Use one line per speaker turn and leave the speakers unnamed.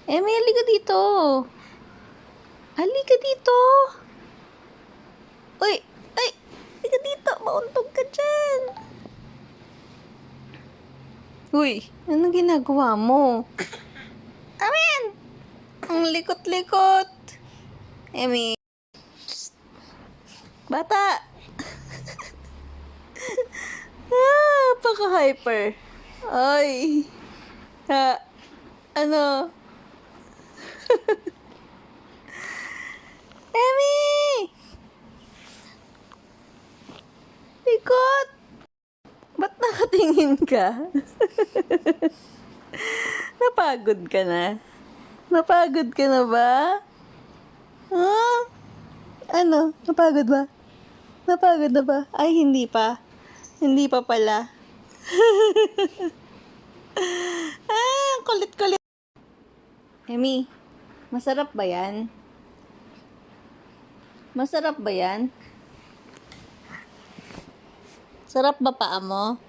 Emi, halika dito. Halika dito. Uy, ay, halika dito. Mauntog ka dyan. Uy, anong ginagawa mo? Amen! Ang likot-likot. Emi. Bata. Paka-hyper. Ay. Ha, ano? Emi! Likot! Ba't nakatingin ka? Napagod ka na? Napagod ka na ba? Ha? Ano? Napagod ba? Napagod na ba? Ay, hindi pa. Hindi pa pala. Kulit-kulit. Emi, masarap ba yan? Masarap ba yan? Sarap ba paa mo?